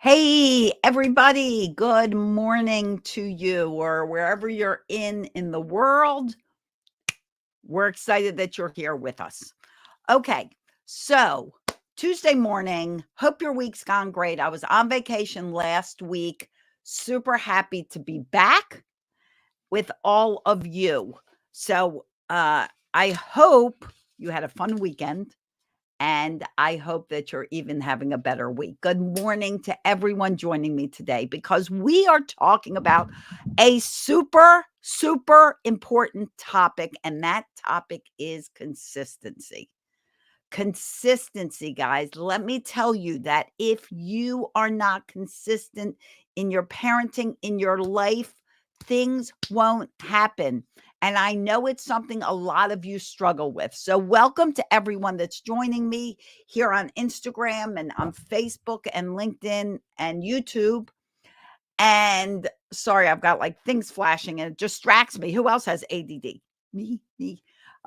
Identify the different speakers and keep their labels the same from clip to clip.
Speaker 1: Hey, everybody. Good morning to you or wherever you're in the world. We're excited that you're here with us. Okay. So, Tuesday morning, hope your week's gone great. I was on vacation last week. Super happy to be back with all of you. So, I hope you had a fun weekend. And I hope that you're even having a better week. Good morning to everyone joining me today because we are talking about a super, super important topic, and that topic is consistency. Consistency, guys. Let me tell you that if you are not consistent in your parenting, in your life, things won't happen. And I know it's something a lot of you struggle with. So, welcome to everyone that's joining me here on Instagram and on Facebook and LinkedIn and YouTube. And sorry, I've got like things flashing and it distracts me. Who else has ADD? Me.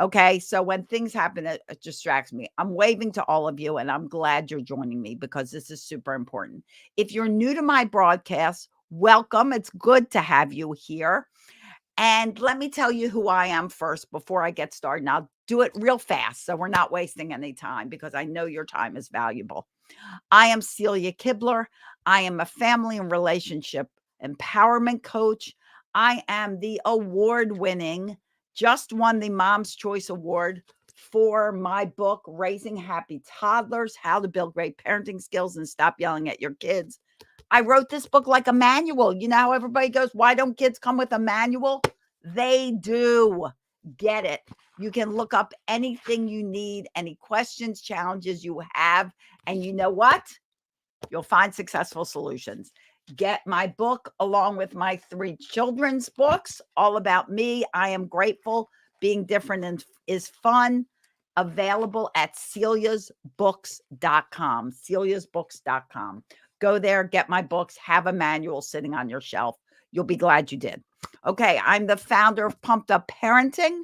Speaker 1: Okay. So when things happen, it distracts me. I'm waving to all of you and I'm glad you're joining me because this is super important. If you're new to my broadcast, welcome. It's good to have you here. And let me tell you who I am first before I get started. And I'll do it real fast so we're not wasting any time because I know your time is valuable. I am Celia Kibler. I am a family and relationship empowerment coach. I am the award winning, just won the Mom's Choice Award for my book, Raising Happy Toddlers: How to Build Great Parenting Skills and Stop Yelling at Your Kids. I wrote this book like a manual. You know how everybody goes, why don't kids come with a manual? They do. Get it. You can look up anything you need, any questions, challenges you have. And you know what? You'll find successful solutions. Get my book along with my 3 children's books, all about me. I am grateful. Being different is fun. Available at celiasbooks.com. Celiasbooks.com. Go there, get my books, have a manual sitting on your shelf. You'll be glad you did. Okay, I'm the founder of Pumped Up Parenting,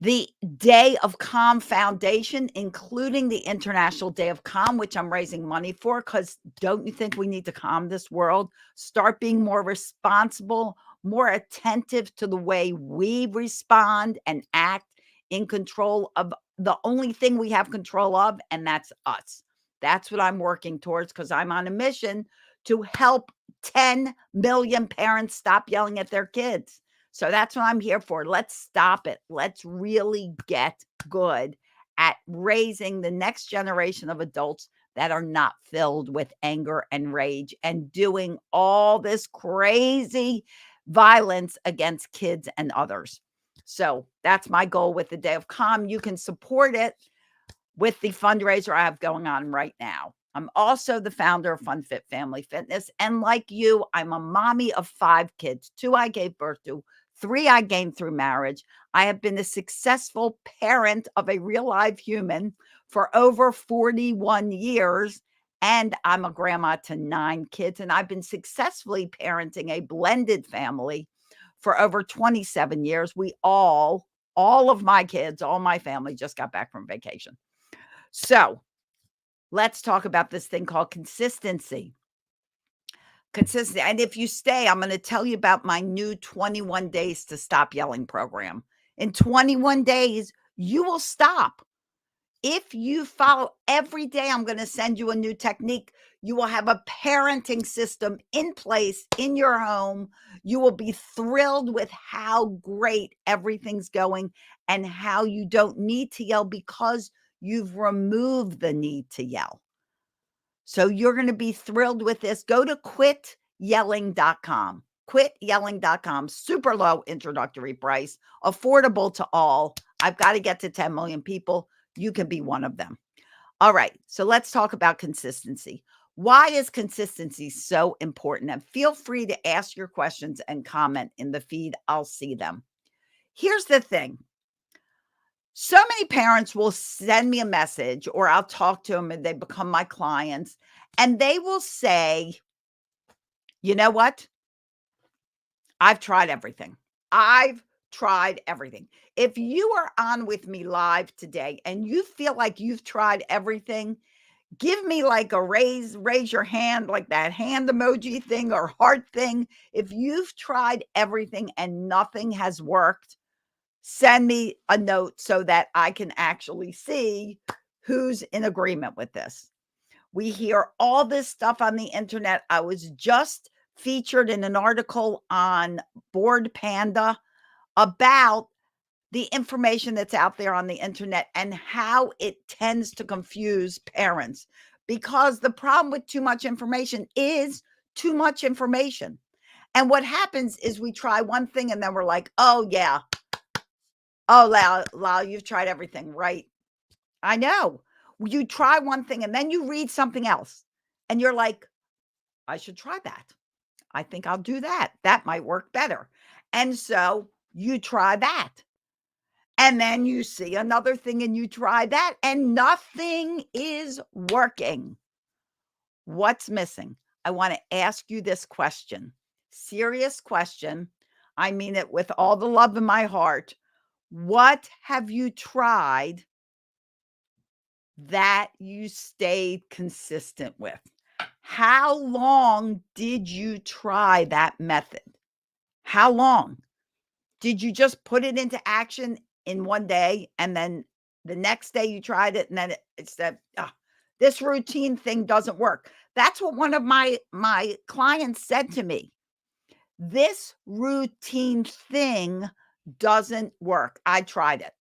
Speaker 1: the Day of Calm Foundation, including the International Day of Calm, which I'm raising money for, because don't you think we need to calm this world? Start being more responsible, more attentive to the way we respond and act, in control of the only thing we have control of, and that's us. That's what I'm working towards because I'm on a mission to help 10 million parents stop yelling at their kids. So that's what I'm here for. Let's stop it. Let's really get good at raising the next generation of adults that are not filled with anger and rage and doing all this crazy violence against kids and others. So that's my goal with the Day of Calm. You can support it with the fundraiser I have going on right now. I'm also the founder of FunFit Family Fitness. And like you, I'm a mommy of 5 kids. 2 I gave birth to, 3 I gained through marriage. I have been a successful parent of a real live human for over 41 years. And I'm a grandma to 9 kids. And I've been successfully parenting a blended family for over 27 years. All of my kids, all my family just got back from vacation. So let's talk about this thing called consistency. Consistency. And if you stay, I'm going to tell you about my new 21 Days to Stop Yelling program. In 21 days, you will stop. If you follow every day, I'm going to send you a new technique. You will have a parenting system in place in your home. You will be thrilled with how great everything's going and how you don't need to yell because you've removed the need to yell. So you're going to be thrilled with this. Go to quityelling.com. Quityelling.com. Super low introductory price, affordable to all. I've got to get to 10 million people. You can be one of them. All right. So let's talk about consistency. Why is consistency so important? And feel free to ask your questions and comment in the feed. I'll see them. Here's the thing. So many parents will send me a message or I'll talk to them and they become my clients and they will say, you know what? I've tried everything. I've tried everything. If you are on with me live today and you feel like you've tried everything, Give me like a raise your hand, like that hand emoji thing or heart thing. If you've tried everything and nothing has worked, send me a note so that I can actually see who's in agreement with this. We hear all this stuff on the internet. I was just featured in an article on Bored Panda about the information that's out there on the internet and how it tends to confuse parents, because the problem with too much information is too much information. And what happens is we try one thing and then we're like, oh yeah, oh Lal, you've tried everything, right? I know. You try one thing and then you read something else and you're like, I should try that. I think I'll do that. That might work better. And so you try that. And then you see another thing and you try that and nothing is working. What's missing? I want to ask you this question. Serious question. I mean it with all the love in my heart. What have you tried that you stayed consistent with? How long did you try that method? How long? Did you just put it into action in one day and then the next day you tried it and then it said, this routine thing doesn't work? That's what one of my clients said to me. This routine thing doesn't work. I tried it.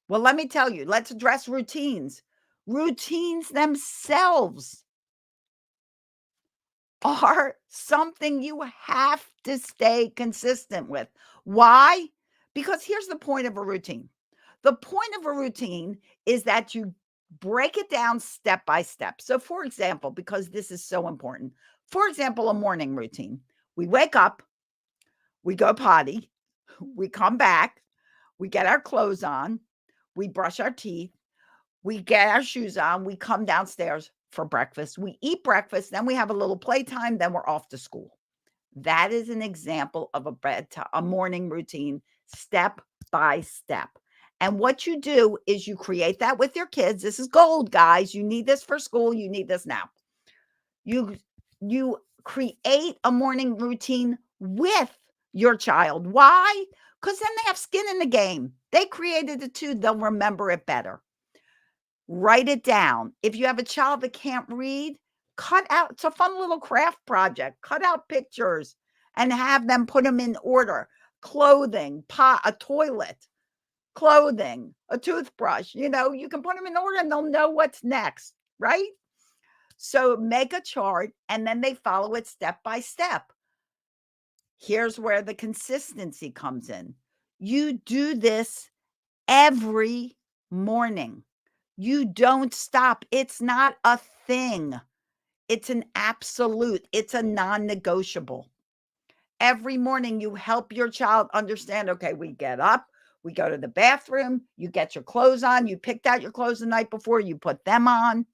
Speaker 1: Well, let me tell you, let's address routines. Routines themselves are something you have to stay consistent with. Why? Because here's the point of a routine. The point of a routine is that you break it down step by step. So, for example, because this is so important, for example, a morning routine. We wake up, we go potty, we come back, we get our clothes on, we brush our teeth, we get our shoes on, we come downstairs for breakfast, we eat breakfast, then we have a little playtime, then we're off to school. That is an example of a morning routine, step by step. And what you do is you create that with your kids. This is gold, guys. You need this for school. You need this now. You create a morning routine with your child. Why? Because then they have skin in the game. They created it too. They'll remember it better. Write it down. If you have a child that can't read, cut out. It's a fun little craft project. Cut out pictures and have them put them in order. Clothing, a toilet, clothing, a toothbrush. You can put them in order and they'll know what's next, right? So make a chart and then they follow it step by step. Here's where the consistency comes in. You do this every morning. You don't stop. It's not a thing. It's an absolute. It's a non-negotiable. Every morning you help your child understand, okay, we get up, we go to the bathroom, you get your clothes on, you picked out your clothes the night before, you put them on.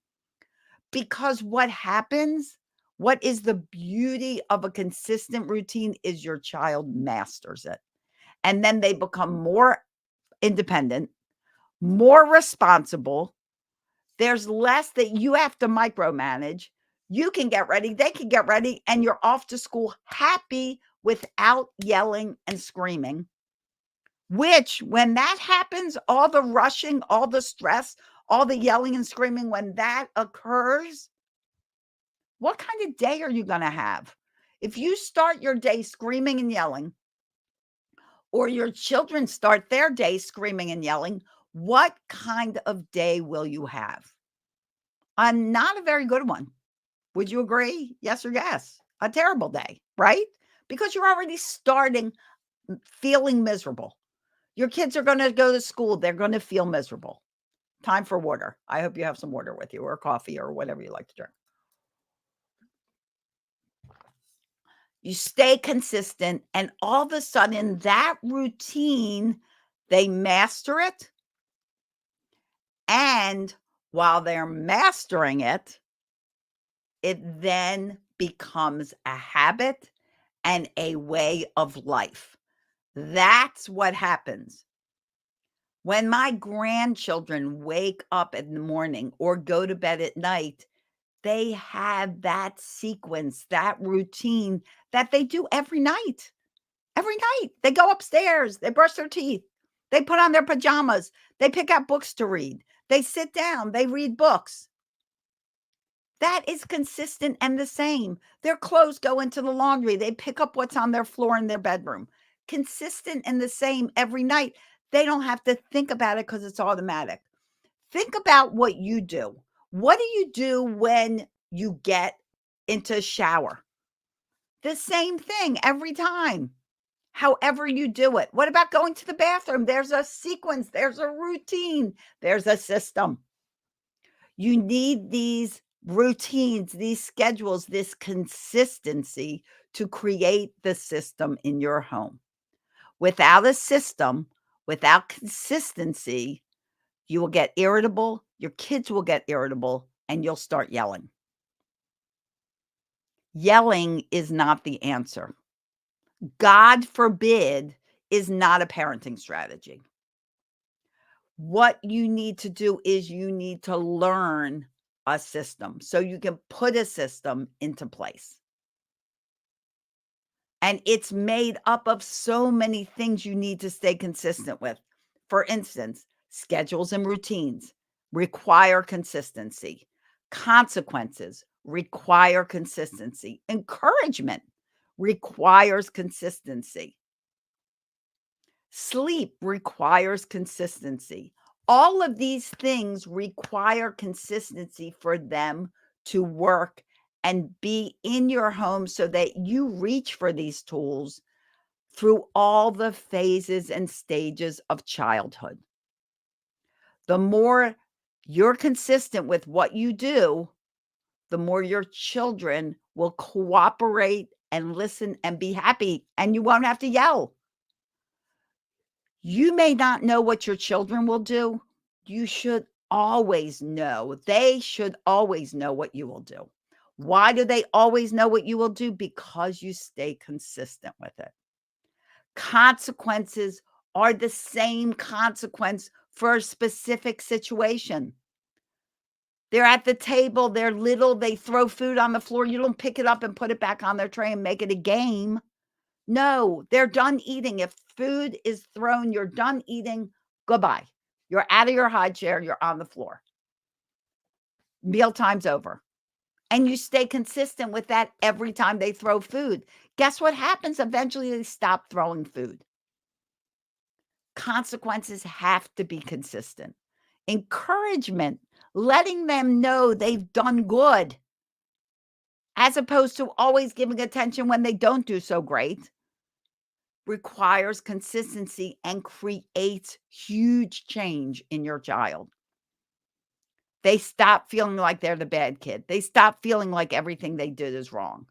Speaker 1: Because what happens, what is the beauty of a consistent routine is your child masters it. And then they become more independent, more responsible. There's less that you have to micromanage. You can get ready, they can get ready, and you're off to school happy without yelling and screaming. Which, when that happens, all the rushing, all the stress, all the yelling and screaming, when that occurs, what kind of day are you going to have? If you start your day screaming and yelling, or your children start their day screaming and yelling, what kind of day will you have? Not a very good one. Would you agree? Yes or yes? A terrible day, right? Because you're already starting feeling miserable. Your kids are going to go to school. They're going to feel miserable. Time for water. I hope you have some water with you or coffee or whatever you like to drink. You stay consistent, and all of a sudden that routine, they master it. And while they're mastering it, it then becomes a habit and a way of life. That's what happens. When my grandchildren wake up in the morning or go to bed at night, they have that sequence, that routine that they do every night. Every night. They go upstairs, they brush their teeth, they put on their pajamas, they pick out books to read, they sit down, they read books. That is consistent and the same. Their clothes go into the laundry, they pick up what's on their floor in their bedroom. Consistent and the same every night. They don't have to think about it because it's automatic. Think about what you do. What do you do when you get into a shower? The same thing every time, however you do it. What about going to the bathroom? There's a sequence, there's a routine, there's a system. You need these routines, these schedules, this consistency to create the system in your home. Without a system, without consistency, you will get irritable, your kids will get irritable, and you'll start yelling. Yelling is not the answer. God forbid is not a parenting strategy. What you need to do is you need to learn a system so you can put a system into place. And it's made up of so many things you need to stay consistent with. For instance, schedules and routines require consistency. Consequences require consistency. Encouragement requires consistency. Sleep requires consistency. All of these things require consistency for them to work and be in your home so that you reach for these tools through all the phases and stages of childhood. The more you're consistent with what you do, the more your children will cooperate and listen and be happy, and you won't have to yell. You may not know what your children will do. You should always know. They should always know what you will do. Why do they always know what you will do? Because you stay consistent with it. Consequences are the same consequence for a specific situation. They're at the table, they're little, they throw food on the floor. You don't pick it up and put it back on their tray and make it a game. No, they're done eating. If food is thrown, you're done eating. Goodbye. You're out of your high chair. You're on the floor. Mealtime's over. And you stay consistent with that every time they throw food. Guess what happens? Eventually, they stop throwing food. Consequences have to be consistent. Encouragement, letting them know they've done good, as opposed to always giving attention when they don't do so great, requires consistency and creates huge change in your child. They stop feeling like they're the bad kid. They stop feeling like everything they did is wrong.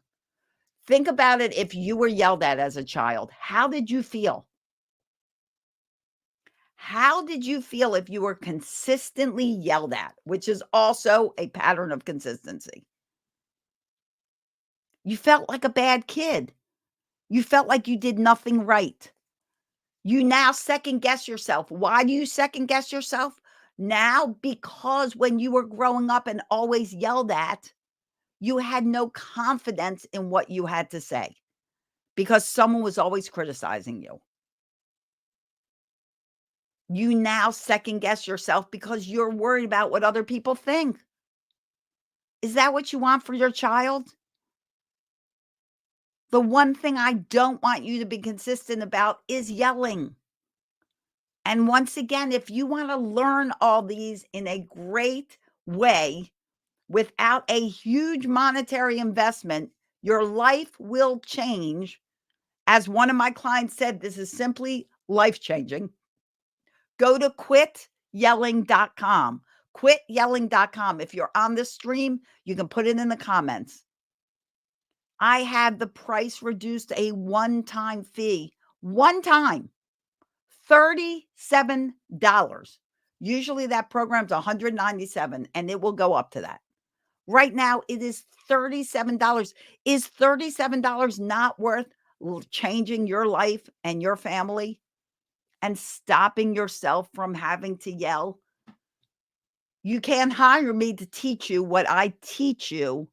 Speaker 1: Think about it if you were yelled at as a child. How did you feel? How did you feel if you were consistently yelled at, which is also a pattern of consistency? You felt like a bad kid. You felt like you did nothing right. You now second guess yourself. Why do you second guess yourself? Now, because when you were growing up and always yelled at, you had no confidence in what you had to say because someone was always criticizing you. You now second guess yourself because you're worried about what other people think. Is that what you want for your child? The one thing I don't want you to be consistent about is yelling. And once again, if you want to learn all these in a great way without a huge monetary investment, your life will change. As one of my clients said, this is simply life changing. Go to quityelling.com. Quityelling.com. If you're on this stream, you can put it in the comments. I had the price reduced to a one-time fee. One time. $37. Usually that program's $197 and it will go up to that. Right now it is $37. Is $37 not worth changing your life and your family and stopping yourself from having to yell. You can't hire me to teach you what I teach you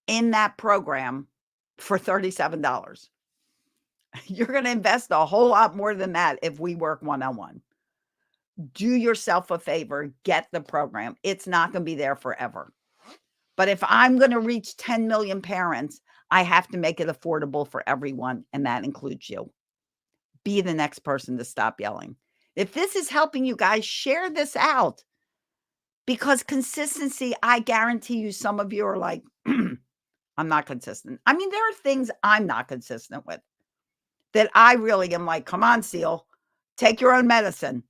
Speaker 1: in that program for $37. You're going to invest a whole lot more than that if we work one-on-one. Do yourself a favor, get the program. It's not going to be there forever. But if I'm going to reach 10 million parents, I have to make it affordable for everyone, and that includes you. Be the next person to stop yelling. If this is helping you guys, share this out, because consistency, I guarantee you, some of you are like, I'm not consistent. I mean, there are things I'm not consistent with that I really am like, come on, Seal, take your own medicine.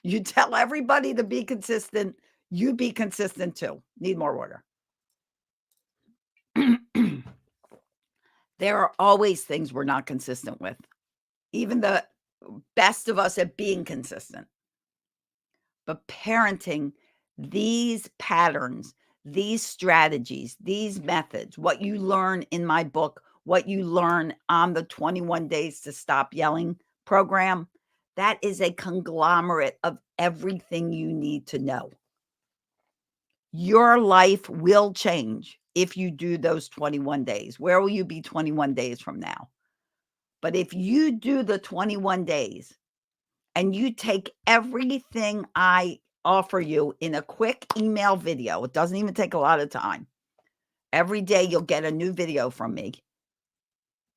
Speaker 1: You tell everybody to be consistent. You be consistent too. Need more water. There are always things we're not consistent with, even the best of us at being consistent. But parenting, these patterns, these strategies, these methods, what you learn in my book, what you learn on the 21 Days to Stop Yelling program, that is a conglomerate of everything you need to know. Your life will change if you do those 21 days. Where will you be 21 days from now? But if you do the 21 days and you take everything I offer you in a quick email video, it doesn't even take a lot of time. Every day you'll get a new video from me,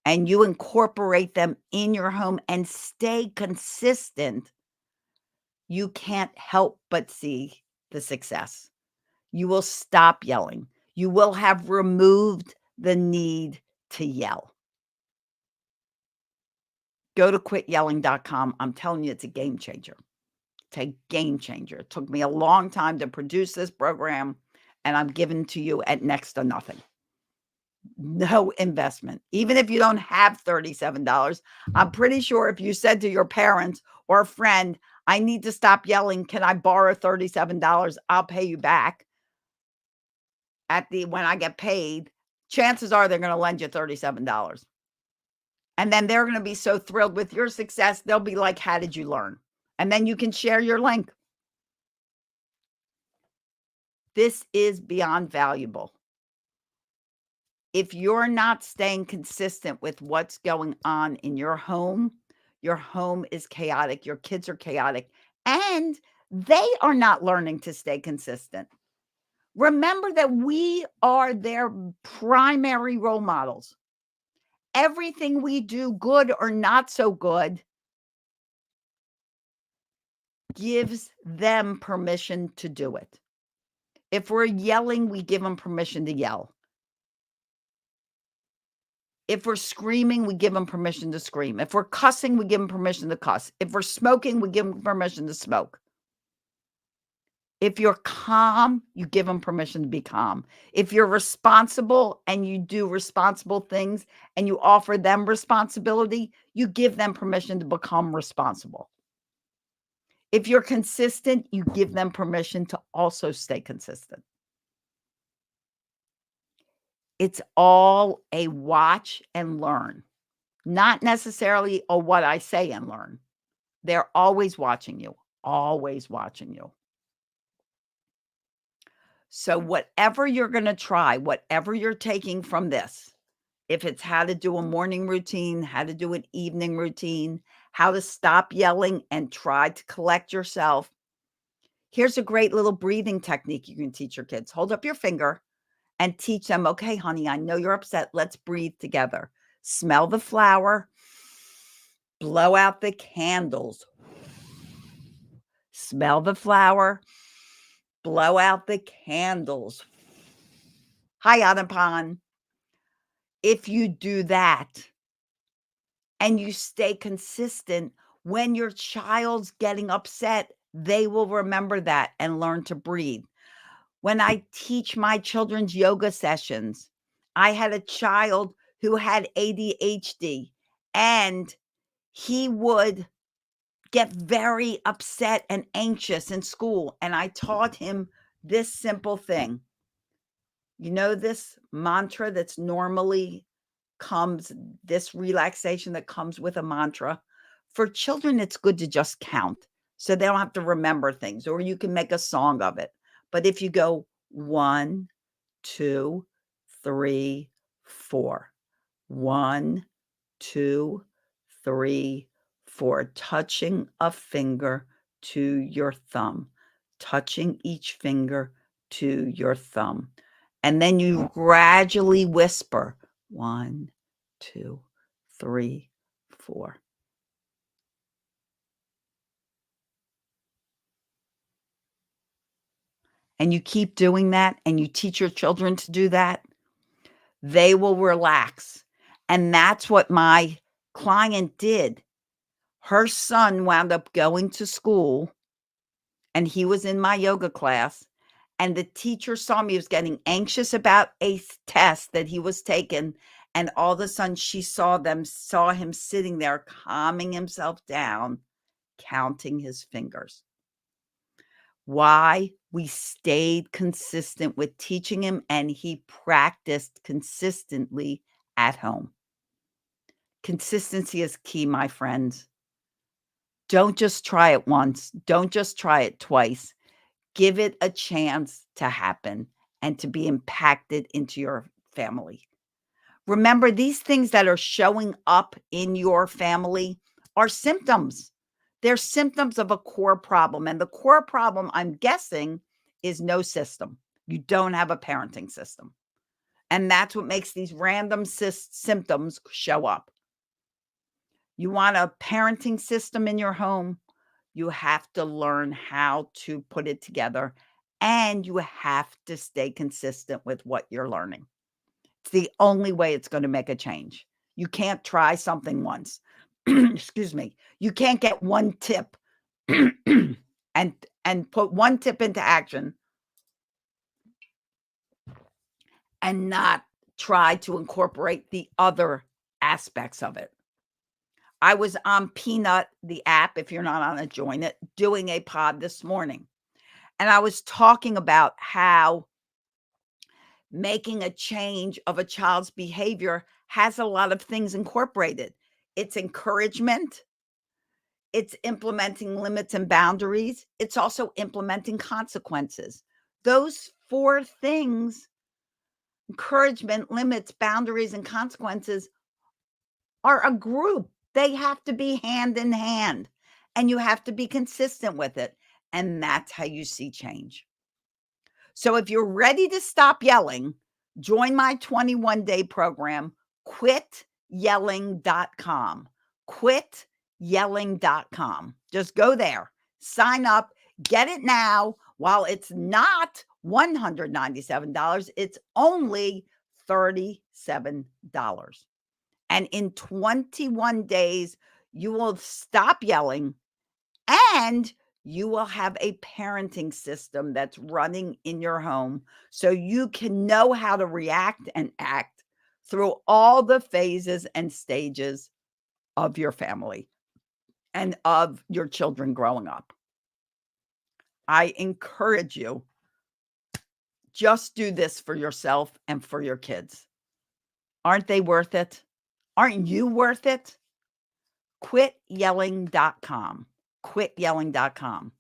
Speaker 1: and you incorporate them in your home and stay consistent, you can't help but see the success. You will stop yelling. You will have removed the need to yell. Go to quityelling.com. I'm telling you, it's a game changer. It's a game changer. It took me a long time to produce this program, and I'm giving to you at next to nothing. No investment. Even if you don't have $37, I'm pretty sure if you said to your parents or a friend, I need to stop yelling, can I borrow $37? I'll pay you back when I get paid. Chances are they're going to lend you $37. And then they're going to be so thrilled with your success, they'll be like, how did you learn? And then you can share your link. This is beyond valuable. If you're not staying consistent with what's going on in your home is chaotic, your kids are chaotic, and they are not learning to stay consistent. Remember that we are their primary role models. Everything we do, good or not so good, gives them permission to do it. If we're yelling, we give them permission to yell. If we're screaming, we give them permission to scream. If we're cussing, we give them permission to cuss. If we're smoking, we give them permission to smoke. If you're calm, you give them permission to be calm. If you're responsible and you do responsible things and you offer them responsibility, you give them permission to become responsible. If you're consistent, you give them permission to also stay consistent. It's all a watch and learn, not necessarily a what I say and learn. They're always watching you, always watching you. So whatever you're going to try, whatever you're taking from this, if it's how to do a morning routine, how to do an evening routine, how to stop yelling and try to collect yourself, here's a great little breathing technique you can teach your kids. Hold up your finger and teach them, okay, honey, I know you're upset. Let's breathe together. Smell the flower. Blow out the candles. Smell the flower. Blow out the candles. Hi, Anapan. If you do that and you stay consistent, when your child's getting upset, they will remember that and learn to breathe. When I teach my children's yoga sessions, I had a child who had ADHD, and he would get very upset and anxious in school. And I taught him this simple thing. You know, this mantra that's normally comes, this relaxation that comes with a mantra For children, it's good to just count so they don't have to remember things, or you can make a song of it. But if you go 1, 2, 3, 4, 1, 2, 3, 4, touching a finger to your thumb, touching each finger to your thumb. And then you gradually whisper 1, 2, 3, 4. And you keep doing that and you teach your children to do that, they will relax. And that's what my client did. Her son wound up going to school and he was in my yoga class. And the teacher saw me, he was getting anxious about a test that he was taking. And all of a sudden she saw him sitting there, calming himself down, counting his fingers. Why? We stayed consistent with teaching him and he practiced consistently at home. Consistency is key, my friends. Don't just try it once. Don't just try it twice. Give it a chance to happen and to be impacted into your family. Remember, these things that are showing up in your family are symptoms. They're symptoms of a core problem. And the core problem, I'm guessing, is no system. You don't have a parenting system. And that's what makes these random symptoms show up. You want a parenting system in your home, you have to learn how to put it together and you have to stay consistent with what you're learning. It's the only way it's going to make a change. You can't try something once. Excuse me. You can't get one tip and put one tip into action and not try to incorporate the other aspects of it. I was on Peanut, the app, if you're not on it, join it, doing a pod this morning. And I was talking about how making a change of a child's behavior has a lot of things incorporated. It's encouragement. It's implementing limits and boundaries. It's also implementing consequences. Those 4 things, encouragement, limits, boundaries, and consequences, are a group. They have to be hand in hand and you have to be consistent with it. And that's how you see change. So if you're ready to stop yelling, join my 21-day program, quityelling.com. Quityelling.com. Just go there, sign up, get it now while it's not $197. It's only $37. And in 21 days, you will stop yelling and you will have a parenting system that's running in your home so you can know how to react and act through all the phases and stages of your family and of your children growing up. I encourage you, just do this for yourself and for your kids. Aren't they worth it? Aren't you worth it? Quityelling.com. Quityelling.com.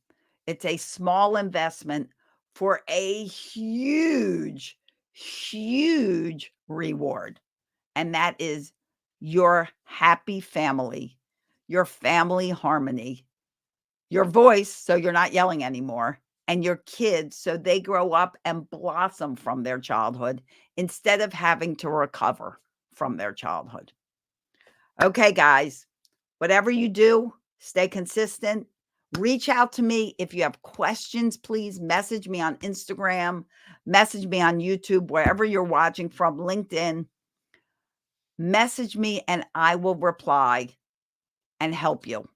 Speaker 1: It's a small investment for a huge, huge reward. And that is your happy family, your family harmony, your voice, so you're not yelling anymore, and your kids, so they grow up and blossom from their childhood instead of having to recover from their childhood. Okay, guys, whatever you do, stay consistent. Reach out to me. If you have questions, please message me on Instagram, message me on YouTube, wherever you're watching from, LinkedIn. Message me and I will reply and help you.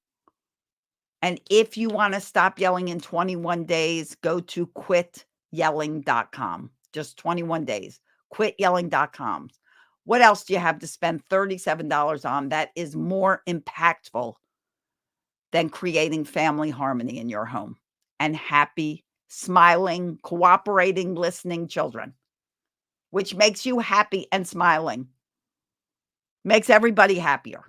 Speaker 1: And if you want to stop yelling in 21 days, go to quityelling.com. Just 21 days. Quityelling.com. What else do you have to spend $37 on that is more impactful than creating family harmony in your home and happy, smiling, cooperating, listening children, which makes you happy and smiling, makes everybody happier.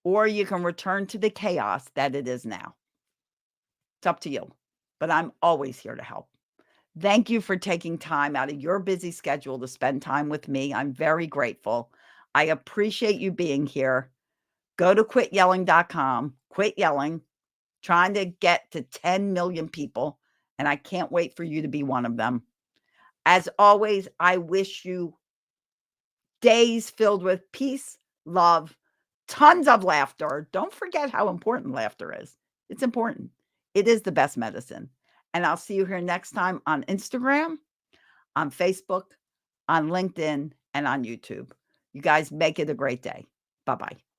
Speaker 1: or you can return to the chaos that it is now. It's up to you, but I'm always here to help. Thank you for taking time out of your busy schedule to spend time with me. I'm very grateful. I appreciate you being here. Go to quityelling.com, quit yelling, trying to get to 10 million people, and I can't wait for you to be one of them. As always, I wish you days filled with peace, love, tons of laughter. Don't forget how important laughter is. It's important. It is the best medicine. And I'll see you here next time on Instagram, on Facebook, on LinkedIn, and on YouTube. You guys make it a great day. Bye-bye.